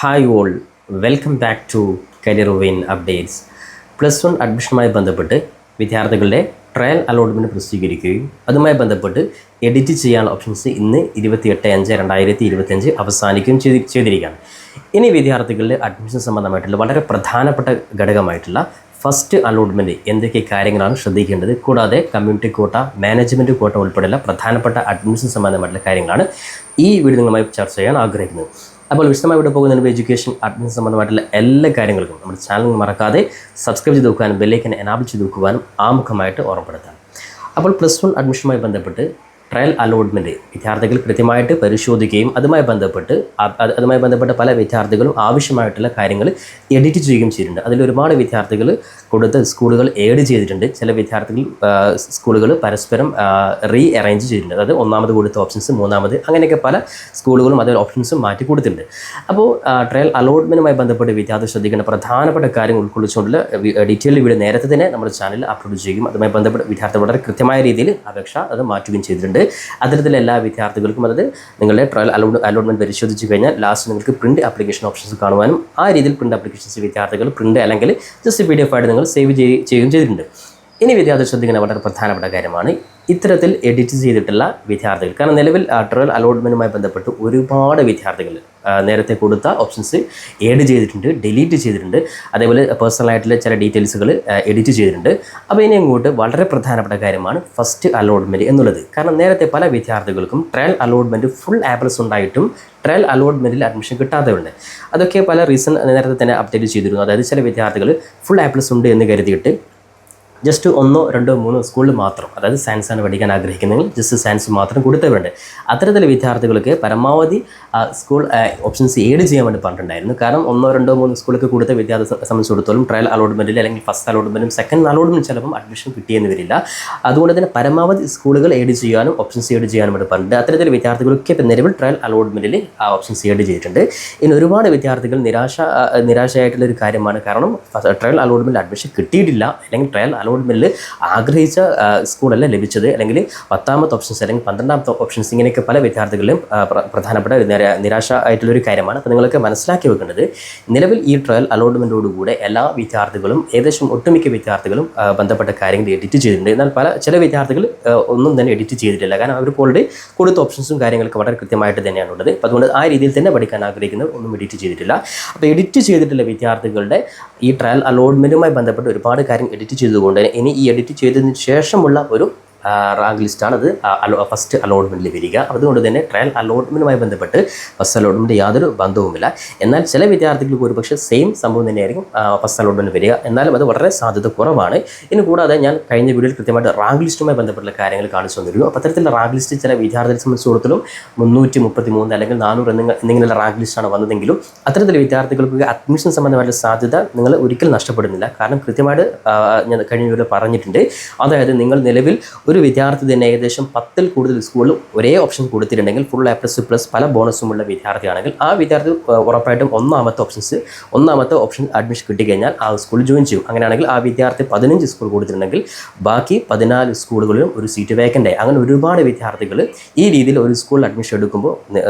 Hi all, welcome back to Career Win updates. Plus one അഡ്മിഷനുമായി ബന്ധപ്പെട്ട് വിദ്യാർത്ഥികളുടെ trial allotment പ്രസിദ്ധീകരിക്കുകയും അതുമായി ബന്ധപ്പെട്ട് എഡിറ്റ് ചെയ്യാനുള്ള ഓപ്ഷൻസ് ഇന്ന് 28/5/2025 അവസാനിക്കുകയും ചെയ്തിരിക്കുകയാണ്. ഇനി വിദ്യാർത്ഥികളുടെ അഡ്മിഷൻ സംബന്ധമായിട്ടുള്ള വളരെ പ്രധാനപ്പെട്ട ഘടകമായിട്ടുള്ള ഫസ്റ്റ് അലോട്ട്മെൻറ്റ് എന്തൊക്കെ കാര്യങ്ങളാണ് ശ്രദ്ധിക്കേണ്ടത്, കൂടാതെ കമ്മ്യൂണിറ്റി കോട്ട, മാനേജ്മെൻറ്റ് കോട്ട ഉൾപ്പെടെയുള്ള പ്രധാനപ്പെട്ട അഡ്മിഷൻ സംബന്ധമായിട്ടുള്ള കാര്യങ്ങളാണ് ഈ വീഡിയോ നിങ്ങളുമായി ചർച്ച ചെയ്യാൻ ആഗ്രഹിക്കുന്നത്. അപ്പോൾ വിശദമായി ഇവിടെ പോകുന്നതിന് എഡ്യൂക്കേഷൻ അഡ്മിഷൻ സംബന്ധമായിട്ടുള്ള എല്ലാ കാര്യങ്ങൾക്കും നമ്മുടെ ചാനൽ മറക്കാതെ സബ്സ്ക്രൈബ് ചെയ്ത് വെക്കാനും ബെല്ലൈക്കൻ എനാബിൾ ചെയ്ത് വെക്കുവാനും ആമുഖമായിട്ട് ഓർമ്മപ്പെടുത്താം. അപ്പോൾ പ്ലസ് വൺ അഡ്മിഷനുമായി ബന്ധപ്പെട്ട് ട്രയൽ അലോട്ട്മെൻറ്റ് വിദ്യാർത്ഥികൾ കൃത്യമായിട്ട് പരിശോധിക്കുകയും അതുമായി ബന്ധപ്പെട്ട് പല വിദ്യാർത്ഥികളും ആവശ്യമായിട്ടുള്ള കാര്യങ്ങൾ എഡിറ്റ് ചെയ്യുകയും ചെയ്തിട്ടുണ്ട്. അതിൽ ഒരുപാട് വിദ്യാർത്ഥികൾ കൊടുത്ത സ്കൂളുകൾ ഏഡ് ചെയ്തിട്ടുണ്ട്. ചില വിദ്യാർത്ഥികൾ സ്കൂളുകൾ പരസ്പരം റീ അറേഞ്ച് ചെയ്തിട്ടുണ്ട്. അതായത് ഒന്നാമത് കൊടുത്ത ഓപ്ഷൻസ് മൂന്നാമത് അങ്ങനെയൊക്കെ പല സ്കൂളുകളും അതിൽ ഓപ്ഷൻസും മാറ്റി കൊടുത്തിട്ടുണ്ട്. അപ്പോൾ ട്രയൽ അലോട്ട്മെൻറ്റുമായി ബന്ധപ്പെട്ട് വിദ്യാർത്ഥി ശ്രദ്ധിക്കേണ്ട പ്രധാനപ്പെട്ട കാര്യങ്ങൾ ഉൾക്കൊള്ളിച്ചുകൊണ്ടുള്ള ഡീറ്റെയിൽ വീഡിയോ നേരത്തെ തന്നെ നമ്മുടെ ചാനലിൽ അപ്ലോഡ് ചെയ്യും. അതുമായി ബന്ധപ്പെട്ട് വിദ്യാർത്ഥി വളരെ കൃത്യമായ രീതിയിൽ അപേക്ഷ അത് മാറ്റുകയും ചെയ്തിട്ടുണ്ട്. അത്തരത്തിൽ എല്ലാ വിദ്യാർത്ഥികൾക്കും അതായത് നിങ്ങളുടെ ട്രയൽ അലോട്ട്മെൻറ്റ് പരിശോധിച്ച് കഴിഞ്ഞാൽ ലാസ്റ്റ് നിങ്ങൾക്ക് പ്രിൻറ്റ് ആപ്ലിക്കേഷൻ ഓപ്ഷൻസ് കാണുവാനും ആ രീതിയിൽ പ്രിൻറ്റ് ആപ്ലിക്കേഷൻസ് വിദ്യാർത്ഥികൾ പ്രിൻറ്റ് അല്ലെങ്കിൽ ജസ്റ്റ് PDF ആയിട്ട് നിങ്ങൾ സേവ് ചെയ്യുകയും ചെയ്തിട്ടുണ്ട്. ഇനി വിദ്യാർത്ഥി ശ്രദ്ധിക്കുന്ന വളരെ പ്രധാനപ്പെട്ട കാര്യമാണ് ഇത്തരത്തിൽ എഡിറ്റ് ചെയ്തിട്ടുള്ള വിദ്യാർത്ഥികൾ. കാരണം നിലവിൽ ട്രയൽ അലോട്ട്മെൻറ്റുമായി ബന്ധപ്പെട്ട് ഒരുപാട് വിദ്യാർത്ഥികൾ നേരത്തെ കൊടുത്ത ഓപ്ഷൻസ് ഏഡ് ചെയ്തിട്ടുണ്ട്, ഡിലീറ്റ് ചെയ്തിട്ടുണ്ട്, അതേപോലെ പേഴ്സണലായിട്ടുള്ള ചില ഡീറ്റെയിൽസുകൾ എഡിറ്റ് ചെയ്തിട്ടുണ്ട്. അപ്പോൾ ഇനി അങ്ങോട്ട് വളരെ പ്രധാനപ്പെട്ട കാര്യമാണ് ഫസ്റ്റ് അലോട്ട്മെൻറ്റ് എന്നുള്ളത്. കാരണം നേരത്തെ പല വിദ്യാർത്ഥികൾക്കും ട്രയൽ അലോട്ട്മെൻറ്റ് ഫുൾ A+ ഉണ്ടായിട്ടും ട്രയൽ അലോട്ട്മെൻറ്റിൽ അഡ്മിഷൻ കിട്ടാത്തവരുണ്ട്. അതൊക്കെ പല റീസൺ നേരത്തെ തന്നെ അപ്ഡേറ്റ് ചെയ്തിരുന്നു. അതായത് ചില വിദ്യാർത്ഥികൾ ഫുൾ A+ ഉണ്ട് എന്ന് കരുതിയിട്ട് ജസ്റ്റ് 1, 2, 3 സ്കൂളിൽ മാത്രം, അതായത് സയൻസാണ് പഠിക്കാൻ ആഗ്രഹിക്കുന്നതെങ്കിൽ ജസ്റ്റ് സയൻസ് മാത്രം കൊടുത്തവരുണ്ട്. അത്തരത്തിൽ വിദ്യാർത്ഥികൾക്ക് പരമാവധി സ്കൂൾ ഓപ്ഷൻസ് ഏഡ് ചെയ്യാൻ വേണ്ടി പറഞ്ഞിട്ടുണ്ടായിരുന്നു. കാരണം 1, 2, 3 സ്കൂളൊക്കെ കൊടുത്ത വിദ്യാർത്ഥിയെ സംബന്ധിച്ചിടത്തോളം ട്രയൽ അലോട്ട്മെൻറ്റിൽ അല്ലെങ്കിൽ ഫസ്റ്റ് അലോട്ട്മെൻറ്റും സെക്കൻഡ് അലോട്ട്മെൻറ്റും ചിലപ്പം അഡ്മിഷൻ കിട്ടിയെന്ന് വരില്ല. അതുകൊണ്ട് തന്നെ പരമാവധി സ്കൂളുകൾ ഏഡ് ചെയ്യാനും ഓപ്ഷൻസ് ഏഡ് ചെയ്യാനും വേണ്ടി പറഞ്ഞിട്ടുണ്ട്. അത്തരത്തിൽ വിദ്യാർത്ഥികളൊക്കെ ഇപ്പം നിലവിൽ ട്രയൽ അലോട്ട്മെൻറ്റിൽ ആ ഓപ്ഷൻസ് ഏഡ് ചെയ്തിട്ടുണ്ട്. ഇനി ഒരുപാട് വിദ്യാർത്ഥികൾ നിരാശയായിട്ടുള്ളൊരു കാര്യമാണ്. കാരണം ട്രയൽ അലോട്ട്മെൻറ്റിൽ അഡ്മിഷൻ കിട്ടിയിട്ടില്ല, അല്ലെങ്കിൽ ട്രയൽ അലോട്ട്മെൻറ്റിൽ ആഗ്രഹിച്ച സ്കൂളല്ല ലഭിച്ചത്, അല്ലെങ്കിൽ 10ാമത്തെ ഓപ്ഷൻസ് അല്ലെങ്കിൽ 12ാമത്തെ ഓപ്ഷൻസ്, ഇങ്ങനെയൊക്കെ പല വിദ്യാർത്ഥികളിലും പ്രധാനപ്പെട്ട നിരാശ ആയിട്ടുള്ളൊരു കാര്യമാണ്. അപ്പോൾ നിങ്ങൾക്ക് മനസ്സിലാക്കി വെക്കേണ്ടത് നിലവിൽ ഈ ട്രയൽ അലോട്ട്മെൻറ്റോടുകൂടെ എല്ലാ വിദ്യാർത്ഥികളും ഏകദേശം ഒട്ടുമിക്ക വിദ്യാർത്ഥികളും ബന്ധപ്പെട്ട കാര്യങ്ങൾ എഡിറ്റ് ചെയ്തിട്ടുണ്ട്. എന്നാൽ ചില വിദ്യാർത്ഥികൾ ഒന്നും തന്നെ എഡിറ്റ് ചെയ്തിട്ടില്ല. കാരണം അവർക്ക് ഓൾറെഡി കൊടുത്ത ഓപ്ഷൻസും കാര്യങ്ങളൊക്കെ വളരെ കൃത്യമായിട്ട് തന്നെയാണുള്ളത്. അപ്പോൾ അതുകൊണ്ട് ആ രീതിയിൽ തന്നെ പഠിക്കാൻ ആഗ്രഹിക്കുന്നവർ ഒന്നും എഡിറ്റ് ചെയ്തിട്ടില്ല. അപ്പോൾ എഡിറ്റ് ചെയ്തിട്ടുള്ള വിദ്യാർത്ഥികളുടെ ഈ ട്രയൽ അലോട്ട്മെൻറ്റുമായി ബന്ധപ്പെട്ട് ഒരുപാട് കാര്യം എഡിറ്റ് ചെയ്തുകൊണ്ട് ഇനി ഈ എഡിറ്റ് ചെയ്തതിന് ശേഷമുള്ള ഒരു റാങ്ക് ലിസ്റ്റാണ് അത് ഫസ്റ്റ് അലോട്ട്മെൻറ്റിൽ വരിക. അതുകൊണ്ട് തന്നെ ട്രയൽ അലോട്ട്മെൻറ്റുമായി ബന്ധപ്പെട്ട് ഫസ്റ്റ് അലോട്ട്മെൻറ്റ് യാതൊരു ബന്ധവുമില്ല. എന്നാൽ ചില വിദ്യാർത്ഥികൾക്ക് ഒരുപക്ഷെ സെയിം സംഭവം തന്നെയായിരിക്കും ഫസ്റ്റ് അലോട്ട്മെൻറ്റ് വരിക. എന്നാലും അത് വളരെ സാധ്യത കുറവാണ്. ഇനി കൂടാതെ ഞാൻ കഴിഞ്ഞ വീഡിയോയിൽ കൃത്യമായിട്ട് റാങ്ക് ലിസ്റ്റുമായി ബന്ധപ്പെട്ടുള്ള കാര്യങ്ങൾ കാണിച്ചു തന്നിരുന്നു. അപ്പോൾ അത്തരത്തിലുള്ള റാങ്ക് ലിസ്റ്റ് ചില വിദ്യാർത്ഥികളെ സംബന്ധിച്ചിടത്തോളം 333 അല്ലെങ്കിൽ 400 എന്നിങ്ങനെയുള്ള റാങ്ക് ലിസ്റ്റാണ് വന്നതെങ്കിലും അത്തരത്തിൽ വിദ്യാർത്ഥികൾക്ക് അഡ്മിഷൻ സംബന്ധമായിട്ടുള്ള സാധ്യത നിങ്ങൾ ഒരിക്കലും നഷ്ടപ്പെടുന്നില്ല. കാരണം കൃത്യമായിട്ട് ഞാൻ കഴിഞ്ഞ വീഡിയോയിൽ പറഞ്ഞിട്ടുണ്ട്. അതായത് നിങ്ങൾ നിലവിൽ ഒരു വിദ്യാർത്ഥി തന്നെ ഏകദേശം 10ൽ കൂടുതൽ സ്കൂളിൽ ഒരേ ഓപ്ഷൻ കൊടുത്തിട്ടുണ്ടെങ്കിൽ ഫുൾ A++ പല ബോണസുമുള്ള വിദ്യാർത്ഥിയാണെങ്കിൽ ആ വിദ്യാർത്ഥി ഉറപ്പായിട്ടും ഒന്നാമത്തെ ഓപ്ഷൻ അഡ്മിഷൻ കിട്ടിക്കഴിഞ്ഞാൽ ആ സ്കൂളിൽ ജോയിൻ ചെയ്യും. അങ്ങനെയാണെങ്കിൽ ആ വിദ്യാർത്ഥി 15 സ്കൂൾ കൊടുത്തിട്ടുണ്ടെങ്കിൽ ബാക്കി 14 സ്കൂളുകളിലും ഒരു സീറ്റ് വേക്കൻ്റ് ആയി. അങ്ങനെ ഒരുപാട് വിദ്യാർത്ഥികൾ ഈ രീതിയിൽ ഒരു സ്കൂളിൽ അഡ്മിഷൻ എടുക്കുമ്പോൾ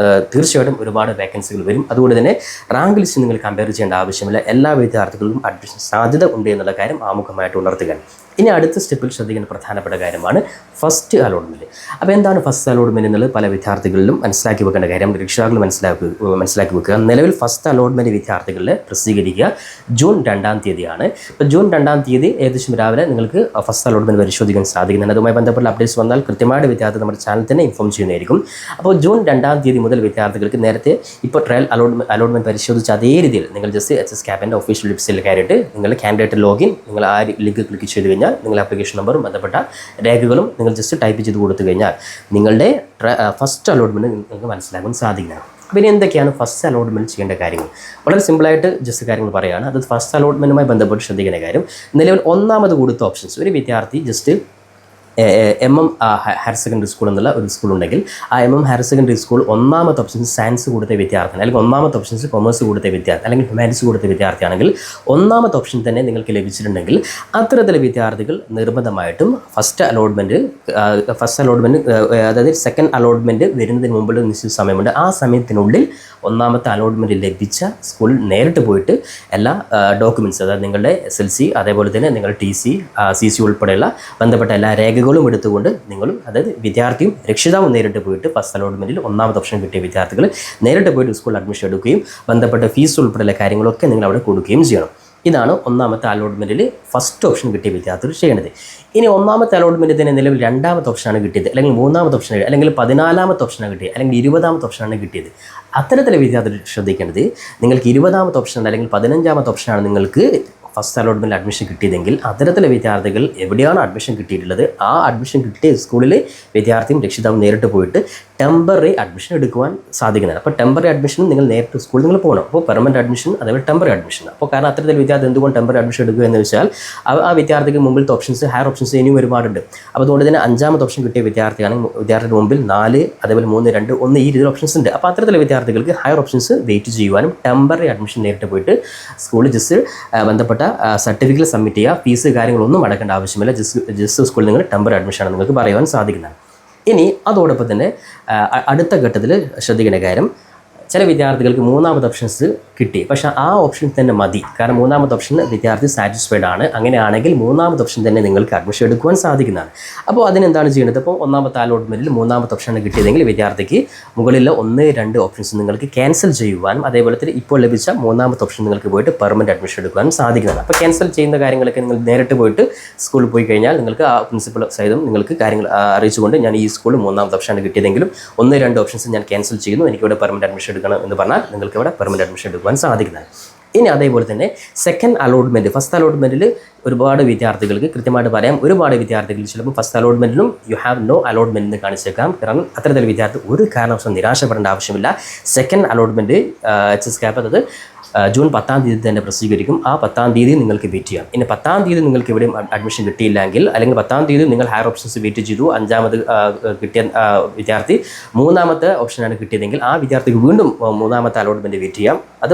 തീർച്ചയായിട്ടും ഒരുപാട് വേക്കൻസികൾ വരും. അതുകൊണ്ട് തന്നെ റാങ്ക് ലിസ്റ്റ് നിങ്ങൾ കമ്പയർ ചെയ്യേണ്ട ആവശ്യമില്ല. എല്ലാ വിദ്യാർത്ഥികൾക്കും അഡ്മിഷൻ സാധ്യത ഉണ്ട് എന്നുള്ള കാര്യം ആമുഖമായിട്ട് ഉണർത്തുകയാണ്. ഇനി അടുത്ത സ്റ്റെപ്പിൽ ശ്രദ്ധിക്കേണ്ട പ്രധാനപ്പെട്ട കാര്യമാണ് ഫസ്റ്റ് അലോട്ട്മെൻറ്റ്. അപ്പോൾ എന്താണ് ഫസ്റ്റ് അലോട്ട്മെൻറ്റ് എന്നുള്ളത് പല വിദ്യാർത്ഥികളിലും മനസ്സിലാക്കി വെക്കേണ്ട കാര്യം രക്ഷിതാക്കൾ മനസ്സിലാക്കി വെക്കുക. നിലവിൽ ഫസ്റ്റ് അലോട്ട്മെൻറ്റ് വിദ്യാർത്ഥികളിൽ പ്രസിദ്ധീകരിക്കുക ജൂൺ 2-ാം തീയതിയാണ്. ഇപ്പോൾ ജൂൺ 2-ാം തീയതി ഏകദേശം രാവിലെ നിങ്ങൾക്ക് ഫസ്റ്റ് അലോട്ട്മെൻറ്റ് പരിശോധിക്കാൻ സാധിക്കുന്നുണ്ട്. അതുമായി ബന്ധപ്പെട്ട അപ്ഡേറ്റ്സ് വന്നാൽ കൃത്യമായിട്ട് വിദ്യാർത്ഥി നമ്മുടെ ചാനൽ തന്നെ ഇൻഫോം ചെയ്യുന്നതായിരിക്കും. അപ്പോൾ ജൂൺ 2-ാം തീയതി മുതൽ വിദ്യാർത്ഥികൾക്ക് നേരത്തെ ഇപ്പോൾ ട്രയൽ അലോട്ട്മെൻറ്റ് പരിശോധിച്ച അതേ രീതിയിൽ നിങ്ങൾ ജസ്റ്റ് HSCAPൻ്റെ ഒഫീഷ്യൽ വെബ്സൈറ്റിൽ കയറിയിട്ട് നിങ്ങൾ കാൻഡിഡേറ്റ് ലോഗിൻ നിങ്ങൾ ആ ലിങ്ക് ക്ലിക്ക് ചെയ്ത് കഴിഞ്ഞാൽ നിങ്ങൾ ആപ്ലിക്കേഷൻ നമ്പറും ബന്ധപ്പെട്ട രേഖകളും നിങ്ങൾ ജസ്റ്റ് ടൈപ്പ് ചെയ്ത് കൊടുത്തു കഴിഞ്ഞാൽ നിങ്ങളുടെ ഫസ്റ്റ് അലോട്ട്മെൻറ്റ് നിങ്ങൾക്ക് മനസ്സിലാക്കാൻ സാധിക്കുന്നതാണ്. പിന്നെ എന്തൊക്കെയാണ് ഫസ്റ്റ് അലോട്ട്മെൻറ്റ് ചെയ്യേണ്ട കാര്യങ്ങൾ? വളരെ സിമ്പിളായിട്ട് ജസ്റ്റ് കാര്യങ്ങൾ പറയുകയാണ്. അത് ഫസ്റ്റ് അലോട്ട്മെൻറ്റുമായി ബന്ധപ്പെട്ട് ശ്രദ്ധിക്കേണ്ട കാര്യം നിലവിൽ ഒന്നാമത് കൊടുത്ത ഓപ്ഷൻസ് ഒരു വിദ്യാർത്ഥി just MM higher secondary school എന്നുള്ള ഒരു സ്കൂളുണ്ടെങ്കിൽ ആ MM ഹയർ സെക്കൻഡറി സ്കൂൾ ഒന്നാമത്തെ ഓപ്ഷൻസ് സയൻസ് കൊടുത്ത വിദ്യാർത്ഥി അല്ലെങ്കിൽ ഒന്നാമത്തെ ഓപ്ഷൻസ് കൊമേഴ്സ് കൊടുത്ത വിദ്യാർത്ഥി അല്ലെങ്കിൽ ഹ്യൂമാനിറ്റീസ് കൊടുത്ത വിദ്യാർത്ഥിയാണെങ്കിൽ ഒന്നാമത്തെ ഓപ്ഷൻ തന്നെ നിങ്ങൾക്ക് ലഭിച്ചിട്ടുണ്ടെങ്കിൽ അത്തരത്തിലെ വിദ്യാർത്ഥികൾ നിർബന്ധമായിട്ടും ഫസ്റ്റ് അലോട്ട്മെൻറ്റ് അതായത് സെക്കൻഡ് അലോട്ട്മെൻറ്റ് വരുന്നതിന് മുമ്പുള്ള നിശ്ചിത സമയമുണ്ട്. ആ സമയത്തിനുള്ളിൽ ഒന്നാമത്തെ അലോട്ട്മെൻറ്റ് ലഭിച്ച സ്കൂളിൽ നേരിട്ട് പോയിട്ട് എല്ലാ ഡോക്യുമെൻറ്റ്സ് അതായത് നിങ്ങളുടെ SLC അതേപോലെ തന്നെ നിങ്ങളുടെ TC CC ഉൾപ്പെടെയുള്ള ബന്ധപ്പെട്ട എല്ലാ രേഖകളും എടുത്തുകൊണ്ട് നിങ്ങളും അതായത് വിദ്യാർത്ഥിയും രക്ഷിതാവും നേരിട്ട് പോയിട്ട് ഫസ്റ്റ് അലോട്ട്മെൻറ്റിൽ ഒന്നാമത്തെ ഓപ്ഷൻ കിട്ടിയ വിദ്യാർത്ഥികൾ നേരിട്ട് പോയിട്ട് സ്കൂളിൽ അഡ്മിഷൻ എടുക്കുകയും ബന്ധപ്പെട്ട ഫീസ് ഉൾപ്പെടെയുള്ള കാര്യങ്ങളൊക്കെ നിങ്ങൾ അവിടെ കൊടുക്കുകയും ചെയ്യണം. ഇതാണ് ഒന്നാമത്തെ അലോട്ട്മെൻറ്റിൽ ഫസ്റ്റ് ഓപ്ഷൻ കിട്ടിയ വിദ്യാർത്ഥികൾ ചെയ്യേണ്ടത്. ഇനി ഒന്നാമത്തെ അലോട്ട്മെൻറ്റിൽ തന്നെ നിലവിൽ രണ്ടാമത്തെ ഓപ്ഷനാണ് കിട്ടിയത്, അല്ലെങ്കിൽ മൂന്നാമത്തെ ഓപ്ഷൻ, അല്ലെങ്കിൽ 14ാമത്തെ ഓപ്ഷനാണ് കിട്ടിയത്, അല്ലെങ്കിൽ 20ാമത്തെ ഓപ്ഷനാണ് കിട്ടിയത്. അത്തരത്തിലെ വിദ്യാർത്ഥികൾ ശ്രദ്ധിക്കേണ്ടത് നിങ്ങൾക്ക് 20ാമത്തെ ഓപ്ഷൻ അല്ലെങ്കിൽ 15ാമത്തെ ഓപ്ഷനാണ് നിങ്ങൾക്ക് ഫസ്റ്റ് അലോട്ട്മെൻറ്റിൽ അഡ്മിഷൻ കിട്ടിയതെങ്കിൽ അത്തരത്തിലെ വിദ്യാർത്ഥികൾ എവിടെയാണ് അഡ്മിഷൻ കിട്ടിയിട്ടുള്ളത് ആ അഡ്മിഷൻ കിട്ടിയ സ്കൂളിൽ വിദ്യാർത്ഥിയും രക്ഷിതാവും നേരിട്ട് പോയിട്ട് ടെമ്പററി അഡ്മിഷൻ എടുക്കുവാൻ സാധിക്കുന്നതാണ്. അപ്പോൾ ടെമ്പററി അഡ്മിഷൻ നിങ്ങൾ നേരിട്ട് സ്കൂളിൽ നിങ്ങൾ പോകണം. അപ്പോൾ പെർമനൻറ്റ് അഡ്മിഷൻ അതേപോലെ ടെമ്പററി അഡ്മിഷൻ. അപ്പോൾ കാരണം അത്തരത്തിൽ വിദ്യാർത്ഥി എന്തുകൊണ്ട് ടെമ്പററി അഡ്മിഷൻ എടുക്കുക എന്ന് വെച്ചാൽ ആ വിദ്യാർത്ഥിക്ക് മുമ്പിലത്തെ ഓപ്ഷൻസ് ഹയർ ഓപ്ഷൻസ് ഇനിയും ഒരുപാടുണ്ട്. അപ്പോൾ അതുകൊണ്ട് തന്നെ 5ാമത്തെ ഓപ്ഷൻ കിട്ടിയ വിദ്യാർത്ഥിയാണെങ്കിൽ വിദ്യാർത്ഥിയുടെ മുമ്പിൽ 4 അതേപോലെ 3, 2, 1 ഈ രീതിയിൽ ഓപ്ഷൻസ് ഉണ്ട്. അപ്പോൾ അത്തരത്തിലെ വിദ്യാർത്ഥികൾക്ക് ഹയർ ഓപ്ഷൻസ് വെയിറ്റ് ചെയ്യുവാനും ടെമ്പററി അഡ്മിഷൻ നേരിട്ട് പോയിട്ട് സ്കൂളിൽ ജസ്റ്റ് ബന്ധപ്പെട്ട സർട്ടിഫിക്കറ്റ് സബ്മിറ്റ് ചെയ്യുക, ഫീസ് കാര്യങ്ങളൊന്നും അടക്കേണ്ട ആവശ്യമില്ല. ജസ്റ്റ് സ്കൂളിൽ നിങ്ങൾ ടെമ്പററി അഡ്മിഷനാണ് നിങ്ങൾക്ക് പറയുവാൻ സാധിക്കുന്നതാണ്. ഇനി അതോടൊപ്പം തന്നെ അടുത്ത ഘട്ടത്തിൽ ശ്രദ്ധിക്കേണ്ട കാര്യം, ചില വിദ്യാർത്ഥികൾക്ക് 3ാമത്തെ ഓപ്ഷൻസ് കിട്ടി, പക്ഷേ ആ ഓപ്ഷൻ തന്നെ മതി. കാരണം 3ാമത്തെ ഓപ്ഷൻ വിദ്യാർത്ഥി സാറ്റിസ്ഫൈഡ് ആണ്. അങ്ങനെയാണെങ്കിൽ 3ാമത്തെ ഓപ്ഷൻ തന്നെ നിങ്ങൾക്ക് അഡ്മിഷൻ എടുക്കുവാൻ സാധിക്കുന്നതാണ്. അപ്പോൾ അതിനെന്താണ് ചെയ്യുന്നത്? അപ്പോൾ ഒന്നാമത്തെ അലോട്ട്മെൻറ്റിൽ 3ാമത്തെ ഓപ്ഷനാണ് കിട്ടിയതെങ്കിൽ വിദ്യാർത്ഥിക്ക് മുകളിലെ 1, 2 ഓപ്ഷൻസ് നിങ്ങൾക്ക് ക്യാൻസൽ ചെയ്യുവാനും അതേപോലെ തന്നെ ഇപ്പോൾ ലഭിച്ച 3ാമത്തെ ഓപ്ഷൻ നിങ്ങൾക്ക് പോയിട്ട് പെർമനൻറ്റ് അഡ്മിഷൻ എടുക്കുവാനും സാധിക്കുന്നതാണ്. അപ്പോൾ ക്യാൻസൽ ചെയ്യുന്ന കാര്യങ്ങളൊക്കെ നിങ്ങൾ നേരിട്ട് പോയിട്ട് സ്കൂളിൽ പോയി കഴിഞ്ഞാൽ നിങ്ങൾക്ക് ആ പ്രിൻസിപ്പൽ സഹിതം നിങ്ങൾക്ക് കാര്യങ്ങൾ അറിയിച്ചുകൊണ്ട് ഞാൻ ഈ സ്കൂളിൽ 3ാമത്തെ ഓപ്ഷനാണ് കിട്ടിയതെങ്കിലും 1, 2 ഓപ്ഷൻസ് ഞാൻ ക്യാൻസൽ ചെയ്യുന്നു, എനിക്കിവിടെ പെർമനൻറ്റ് അഡ്മിഷൻ എടുക്കണം എന്ന് പറഞ്ഞാൽ നിങ്ങൾക്ക് ഇവിടെ പെർമനൻറ്റ് അഡ്മിഷൻ എടുക്കുവാൻ സാധിക്കുന്നതാണ്. ഇനി അതേപോലെ തന്നെ സെക്കൻഡ് അലോട്ട്മെൻറ്റ്, ഫസ്റ്റ് അലോട്ട്മെൻറ്റിൽ ഒരുപാട് വിദ്യാർത്ഥികൾക്ക് കൃത്യമായിട്ട് പറയാം, ഒരുപാട് വിദ്യാർത്ഥികൾ ചിലപ്പോൾ ഫസ്റ്റ് അലോട്ട്മെൻറ്റിലും യു ഹാവ് നോ അലോട്ട്മെൻറ്റ് എന്ന് കാണിച്ചേക്കാം. കാരണം അത്തരത്തിൽ വിദ്യാർത്ഥി ഒരു കാരണവശാലും നിരാശപ്പെടേണ്ട ആവശ്യമില്ല. സെക്കൻഡ് അലോട്ട്മെൻറ്റ് HS CAP അതായത് ജൂൺ 10ാം തീയതി തന്നെ പ്രസിദ്ധീകരിക്കും. ആ 10ാം തീയതി നിങ്ങൾക്ക് വെയിറ്റ് ചെയ്യാം. ഇനി 10ാം തീയതി നിങ്ങൾക്ക് എവിടെയും അഡ്മിഷൻ കിട്ടിയില്ലെങ്കിൽ അല്ലെങ്കിൽ 10ാം തീയതി നിങ്ങൾ ഹയർ ഓപ്ഷൻസ് വെയിറ്റ് ചെയ്തു, 5ാമത് കിട്ടിയ വിദ്യാർത്ഥി 3ാമത്തെ ഓപ്ഷനാണ് കിട്ടിയതെങ്കിൽ ആ വിദ്യാർത്ഥിക്ക് വീണ്ടും 3ാമത്തെ അലോട്ട്മെൻറ്റ് വെയിറ്റ് ചെയ്യാം. അത്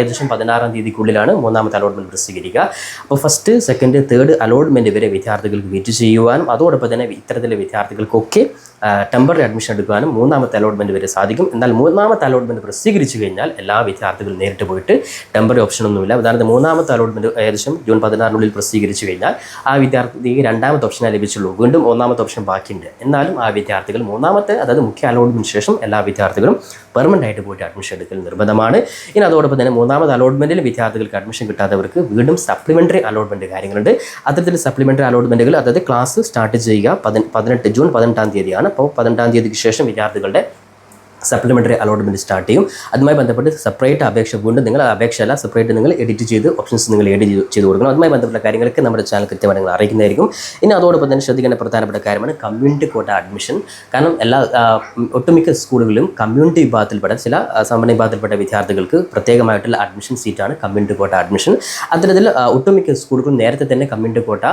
ഏകദേശം 16ാം തീയതിക്കുള്ളിലാണ് 3ാമത്തെ അലോട്ട്മെൻറ്റ് പ്രസിദ്ധീകരിക്കുക. അപ്പോൾ ഫസ്റ്റ്, സെക്കൻഡ്, തേർഡ് അലോട്ട്മെൻറ്റ് വരെ വിദ്യാർത്ഥികൾക്ക് വെയിറ്റ് ചെയ്യുവാനും അതോടൊപ്പം തന്നെ ഇത്തരത്തിലെ വിദ്യാർത്ഥികൾക്കൊക്കെ ടെമ്പററി അഡ്മിഷൻ എടുക്കാനും 3ാമത്തെ അലോട്ട്മെൻറ്റ് വരെ സാധിക്കും. എന്നാൽ 3ാമത്തെ അലോട്ട്മെൻറ്റ് പ്രസിദ്ധീകരിച്ചു കഴിഞ്ഞാൽ എല്ലാ വിദ്യാർത്ഥികളും നേരിട്ട് പോയിട്ട് ടെമ്പററി ഓപ്ഷനൊന്നുമില്ല. ഉദാഹരണത്തിന് 3ാമത്തെ അലോട്ട്മെൻറ്റ് ഏകദേശം ജൂൺ 16-നുള്ളിൽ പ്രസിദ്ധീകരിച്ചു കഴിഞ്ഞാൽ ആ വിദ്യാർത്ഥിക്ക് 2ാമത്തെ ഓപ്ഷനേ ലഭിച്ചുള്ളൂ, വീണ്ടും 1ാമത്തെ ഓപ്ഷൻ ബാക്കിയുണ്ട്. എന്നാലും ആ വിദ്യാർത്ഥികൾ 3ാമത്തെ അതായത് മുഖ്യ അലോട്ട്മെൻറ്റിന് ശേഷം എല്ലാ വിദ്യാർത്ഥികളും പെർമനൻ്റ് ആയിട്ട് പോയിട്ട് അഡ്മിഷൻ എടുക്കൽ നിർബന്ധമാണ്. ഇനി അതോടൊപ്പം തന്നെ 3ാമത് അലോട്ട്മെൻറ്റിൽ വിദ്യാർത്ഥികൾക്ക് അഡ്മിഷൻ കിട്ടാത്തവർക്ക് വീണ്ടും സപ്ലിമെൻ്ററി അലോട്ട്മെൻറ്റ് കാര്യങ്ങളുണ്ട്. അത്തരത്തിൽ സപ്ലിമെൻ്ററി അലോട്ട്മെൻറ്റുകൾ അതായത് ക്ലാസ് സ്റ്റാർട്ട് ചെയ്യുക ജൂൺ 18-ാം തീയതിയാണ്. അപ്പോൾ 18-ാം തീയതിക്ക് ശേഷം വിദ്യാർത്ഥികളുടെ സപ്ലിമെൻ്ററി അലോട്ട്മെൻറ്റ് സ്റ്റാർട്ട് ചെയ്യും. അതുമായി ബന്ധപ്പെട്ട് സെപ്പറേറ്റ് അപേക്ഷ വീണ്ടും നിങ്ങൾ അപേക്ഷയല്ല സെപ്പറേറ്റ് നിങ്ങൾ എഡിറ്റ് ചെയ്ത് ഓപ്ഷൻസ് നിങ്ങൾ ചെയ്ത് കൊടുക്കണം. അതുമായി ബന്ധപ്പെട്ട കാര്യങ്ങളൊക്കെ നമ്മുടെ ചാനൽ കൃത്യമായി നിങ്ങൾ അറിയിക്കുന്നതായിരിക്കും. ഇനി അതോടൊപ്പം തന്നെ ശ്രദ്ധിക്കേണ്ട പ്രധാനപ്പെട്ട കാര്യമാണ് കമ്മ്യൂണിറ്റി കോട്ട അഡ്മിഷൻ. കാരണം ഒട്ടുമിക്ക സ്കൂളുകളിലും കമ്മ്യൂണിറ്റി വിഭാഗത്തിൽപ്പെട്ട ചില സമ്പന്ന വിഭാഗത്തിൽപ്പെട്ട വിദ്യാർത്ഥികൾക്ക് പ്രത്യേകമായിട്ടുള്ള അഡ്മിഷൻ സീറ്റാണ് കമ്മ്യൂണിറ്റി കോട്ട അഡ്മിഷൻ. അത്തരത്തിൽ ഒട്ടുമിക്ക സ്കൂളുകളും നേരത്തെ തന്നെ കമ്മ്യൂണിറ്റി കോട്ട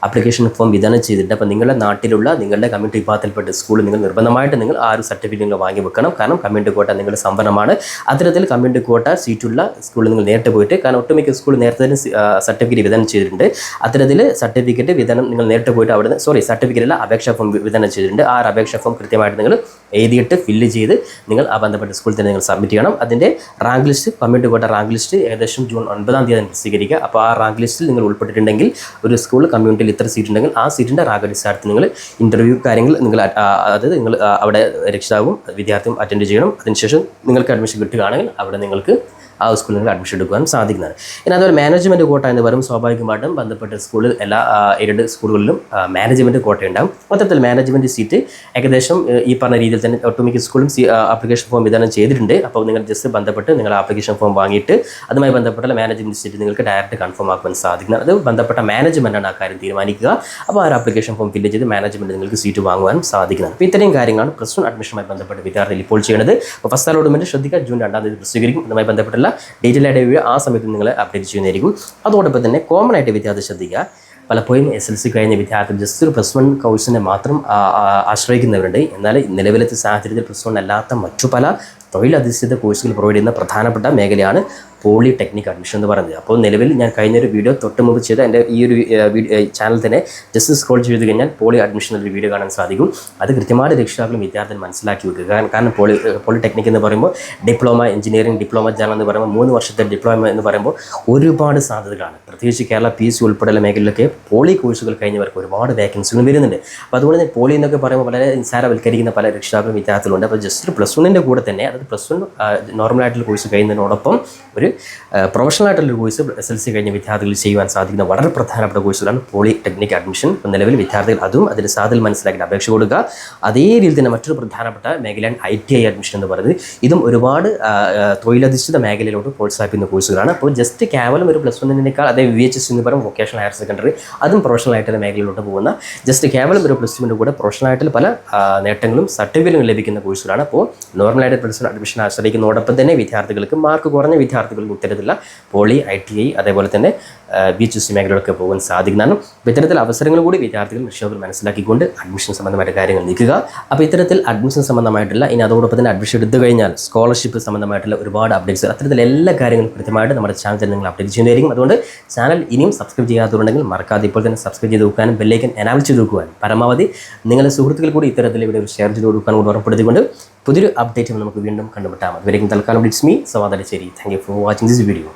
ആപ്ലിക്കേഷൻ ഫോം വിതരണം ചെയ്തിട്ടുണ്ട്. അപ്പോൾ നിങ്ങളുടെ നാട്ടിലുള്ള നിങ്ങളുടെ കമ്മ്യൂണിറ്റി വിഭാഗത്തിൽപ്പെട്ട സ്കൂൾ നിങ്ങൾ നിർബന്ധമായിട്ട് നിങ്ങൾ ആ ഒരു സർട്ടിഫിക്കറ്റ് നിങ്ങൾ വാങ്ങി വെക്കണം. കാരണം കമ്മ്യൂണിറ്റി കോട്ട നിങ്ങളുടെ സംവരണമാണ്. അത്തരത്തിൽ കമ്മ്യൂണിറ്റി കോട്ട സീറ്റുള്ള സ്കൂളിൽ നിങ്ങൾ നേരിട്ട് പോയിട്ട്, കാരണം ഒട്ടുമിക്ക സ്കൂൾ നേരത്തെ തന്നെ സർട്ടിഫിക്കറ്റ് വിതരണം ചെയ്തിട്ടുണ്ട്. അത്തരത്തിൽ സർട്ടിഫിക്കറ്റ് വിതരണം നിങ്ങൾ നേരിട്ട് പോയിട്ട് അവിടെ സർട്ടിഫിക്കറ്റ് അല്ല അപേക്ഷാ ഫോം വിതരണം ചെയ്തിട്ടുണ്ട്. ആ അപേക്ഷാ ഫോം കൃത്യമായിട്ട് നിങ്ങൾ എഴുതിയിട്ട് ഫില്ല് ചെയ്ത് നിങ്ങൾ ആ ബന്ധപ്പെട്ട സ്കൂളിൽ തന്നെ നിങ്ങൾ സബ്മിറ്റ് ചെയ്യണം. അതിൻ്റെ rank list, community quota rank list ഏകദേശം ജൂൺ 9-ാം തീയതി പ്രസിദ്ധീകരിക്കുക. അപ്പോൾ ആ റാങ്ക് ലിസ്റ്റിൽ നിങ്ങൾ ഉൾപ്പെട്ടിട്ടുണ്ടെങ്കിൽ ഒരു സ്കൂൾ കമ്മ്യൂണിറ്റിയിൽ ഇത്ര സീറ്റ് ഉണ്ടെങ്കിൽ ആ സീറ്റിൻ്റെ റാങ്ക് അടിസ്ഥാനത്തിൽ നിങ്ങൾ ഇൻ്റർവ്യൂ കാര്യങ്ങൾ നിങ്ങൾ അതായത് നിങ്ങൾ അവിടെ രക്ഷിതാവും വിദ്യാർത്ഥിയും അറ്റൻഡ് ചെയ്യണം. അതിനുശേഷം നിങ്ങൾക്ക് അഡ്മിഷൻ കിട്ടുകയാണെങ്കിൽ അവിടെ നിങ്ങൾക്ക് ആ സ്കൂളിൽ നിങ്ങൾ അഡ്മിഷൻ എടുക്കുവാൻ സാധിക്കുന്നതാണ്. ഇനി അതുപോലെ മാനേജ്മെൻറ്റ് കോട്ട എന്ന് പറയും സ്വാഭാവികമായിട്ടും ബന്ധപ്പെട്ട സ്കൂളിൽ എല്ലാ എയ്ഡഡ് സ്കൂളുകളിലും മാനേജ്മെൻറ്റ് കോട്ട ഉണ്ടാകും. മൊത്തത്തിൽ മാനേജ്മെൻറ്റ് സീറ്റ് ഏകദേശം ഈ പറഞ്ഞ രീതിയിൽ തന്നെ ഒട്ടുമിക്ക സ്കൂളും ആപ്ലിക്കേഷൻ ഫോം വിതരണം ചെയ്തിട്ടുണ്ട്. അപ്പോൾ നിങ്ങൾ ജസ്റ്റ് ബന്ധപ്പെട്ട് നിങ്ങൾ ആപ്ലിക്കേഷൻ ഫോം വാങ്ങിയിട്ട് അതുമായി ബന്ധപ്പെട്ട മാനേജ്മെൻറ്റ് സീറ്റ് നിങ്ങൾക്ക് ഡയറക്റ്റ് കൺഫേം ആക്കുവാൻ സാധിക്കുന്നത്. അത് ബന്ധപ്പെട്ട മാനേജ്മെൻറ്റാണ് ആ കാര്യം തീരുമാനിക്കുക. അപ്പോൾ ആ ഒരു ആപ്ലിക്കേഷൻ ഫോം ഫില്ല് ചെയ്ത് മാനേജ്മെൻറ്റ് നിങ്ങൾക്ക് സീറ്റ് വാങ്ങുവാൻ സാധിക്കുന്നതാണ്. അപ്പോൾ ഇത്രയും കാര്യങ്ങളാണ് +1 അഡ്മിഷനുമായി ബന്ധപ്പെട്ട വിദ്യാർത്ഥികൾ ഇപ്പോൾ ചെയ്യുന്നത്. അപ്പോൾ ഫസ്റ്റ് അലോട്ട്മെൻറ്റ് ശ്രദ്ധിക്കുക, ജൂൺ 2-ാം തീയതി പ്രസിദ്ധീകരിക്കും. അതുമായി ബന്ധപ്പെട്ടുള്ള ഡീറ്റെയിൽ ആയിട്ട് ആ സമയത്ത് നിങ്ങൾ അപ്ഡേറ്റ് ചെയ്യുന്നതായിരിക്കും. അതോടൊപ്പം തന്നെ കോമൺ ആയിട്ട് വിദ്യാർത്ഥി ശ്രദ്ധിക്കുക, പലപ്പോഴും SLC കഴിഞ്ഞ വിദ്യാർത്ഥികൾ ജസ്റ്റ് ഒരു +1 കോഴ്സിനെ മാത്രം ആശ്രയിക്കുന്നവരുണ്ട്. എന്നാൽ നിലവിലത്തെ സാഹചര്യത്തിൽ +1 അല്ലാത്ത മറ്റു പല തൊഴിലധിഷ്ഠിത കോഴ്സുകൾ പ്രൊവൈഡ് ചെയ്യുന്ന പ്രധാനപ്പെട്ട മേഖലയാണ് പോളിടെക്നിക് അഡ്മിഷൻ എന്ന് പറയുന്നത്. അപ്പോൾ നിലവിൽ ഞാൻ കഴിഞ്ഞൊരു വീഡിയോ തൊട്ട് മുമ്പ് ചെയ്ത എൻ്റെ ഈ ഒരു ചാനൽ തന്നെ ജസ്റ്റ് സ്ക്രോൾ ചെയ്ത് കഴിഞ്ഞാൽ പോളി അഡ്മിഷൻ ഒരു വീഡിയോ കാണാൻ സാധിക്കും. അത് കൃത്യമായിട്ട് രക്ഷിതാക്കളും വിദ്യാർത്ഥികൾ മനസ്സിലാക്കി വെക്കുക. കാരണം പോളിടെക്നിക് എന്ന് പറയുമ്പോൾ ഡിപ്ലോമ എഞ്ചിനീയറിംഗ്, ഡിപ്ലോമ ജനറൽ എന്ന് പറയുമ്പോൾ 3 വർഷത്തെ ഡിപ്ലോമ എന്ന് പറയുമ്പോൾ ഒരുപാട് സാധ്യതകളാണ്. പ്രത്യേകിച്ച് കേരള PSC ഉൾപ്പെടെയുള്ള മേഖലയിലൊക്കെ പോളി കോഴ്സുകൾ കഴിഞ്ഞവർക്ക് ഒരുപാട് വേക്കൻസികൾ വരുന്നുണ്ട്. അപ്പോൾ അതുകൊണ്ട് തന്നെ പോളി എന്നൊക്കെ പറയുമ്പോൾ വളരെ നിസ്സാരവൽക്കരിക്കുന്ന പല രക്ഷിതാക്കളും വിദ്യാർത്ഥികളുണ്ട്. അപ്പോൾ ജസ്റ്റ് ഒരു +1ൻ്റെ കൂടെ തന്നെ അതായത് +1 നോർമലായിട്ടുള്ള കോഴ്സ് കഴിയുന്നതിനോടൊപ്പം ഒരു പ്രൊഫഷണൽ ആയിട്ടുള്ള കോഴ്സ് SLC കഴിഞ്ഞ വിദ്യാർത്ഥികൾ ചെയ്യുവാൻ സാധിക്കുന്ന വളരെ പ്രധാനപ്പെട്ട കോഴ്സുകളാണ് പോളിടെക്നിക് അഡ്മിഷൻ. നിലവിൽ വിദ്യാർത്ഥികൾ അതും അതിൻ്റെ സാധ്യത മനസ്സിലാക്കി അപേക്ഷ കൊടുക്കുക. അതേ രീതിയിൽ തന്നെ മറ്റൊരു പ്രധാനപ്പെട്ട മേഖലയാണ് ITI അഡ്മിഷൻ എന്ന് പറയുന്നത്. ഇതും ഒരുപാട് തൊഴിലധിഷ്ഠിത മേഖലയിലോട്ട് പ്രോത്സാഹിപ്പിക്കുന്ന കോഴ്സുകളാണ്. അപ്പോൾ ജസ്റ്റ് കേവലം ഒരു +1-നേക്കാൾ അതേ VHS എന്ന് പറയുമ്പോൾ വൊക്കേഷണൽ ഹയർ സെക്കൻഡറി, അതും പ്രൊഫഷണൽ ആയിട്ടുള്ള മേഖലയിലോട്ട് പോകുന്ന ജസ്റ്റ് കേവലം ഒരു +2-ൻ്റെ കൂടെ പ്രൊഫഷണൽ ആയിട്ടുള്ള പല നേട്ടങ്ങളും സർട്ടിഫിക്കറ്റും ലഭിക്കുന്ന കോഴ്സുകളാണ്. അപ്പോൾ നോർമലായിട്ട് +1 അഡ്മിഷൻ ആശ്രയിക്കുന്നതോടൊപ്പം തന്നെ വിദ്യാർത്ഥികൾക്ക് മാർക്ക് കുറഞ്ഞ വിദ്യാർത്ഥികൾക്ക് ഇത്തരത്തിലുള്ള പോളി, ITI അതേപോലെ തന്നെ VHS മേഖലകളൊക്കെ പോകാൻ സാധിക്കുന്നതാണ്. അപ്പോൾ ഇത്തരത്തിൽ അവസരങ്ങൾ കൂടി വിദ്യാർത്ഥികൾ രക്ഷിതാക്കൾ മനസ്സിലാക്കിക്കൊണ്ട് അഡ്മിഷൻ സംബന്ധമായിട്ട് കാര്യങ്ങൾ നീക്കുക. അപ്പോൾ ഇത്തരത്തിൽ അഡ്മിഷൻ സംബന്ധമായിട്ടുള്ള ഇനി അതോടൊപ്പം തന്നെ അഡ്മിഷൻ എടുത്തു കഴിഞ്ഞാൽ സ്കോളർഷിപ്പ് സംബന്ധമായിട്ടുള്ള ഒരുപാട് അപ്ഡേറ്റ്സ്, അത്തരത്തിൽ എല്ലാ കാര്യങ്ങളും കൃത്യമായിട്ട് നമ്മുടെ ചാനൽ നിങ്ങൾ അപ്ഡേറ്റ് ചെയ്യുന്നതായിരിക്കും. അതുകൊണ്ട് ചാനൽ ഇനിയും സബ്സ്ക്രൈബ് ചെയ്യാത്തതുണ്ടെങ്കിൽ മറക്കാതെ ഇപ്പോൾ തന്നെ സബ്സ്ക്രൈബ് ചെയ്ത് വെക്കാനും ബെല്ലൈക്കൻ എനാബിൾ ചെയ്ത് വെക്കുവാനും പരമാവധി നിങ്ങളുടെ സുഹൃത്തുക്കൾ കൂടി ഇത്തരത്തിൽ ഇവിടെ ഷെയർ ചെയ്ത് കൊടുക്കാനും കൂടി ഉറപ്പെടുത്തിക്കൊണ്ട് പുതിയൊരു അപ്ഡേറ്റ് നമുക്ക് വീണ്ടും കണ്ടുമുട്ടാം. അതുവരെയും തൽക്കാലം it's me Sawad Alisseri. Thank you for watching this video.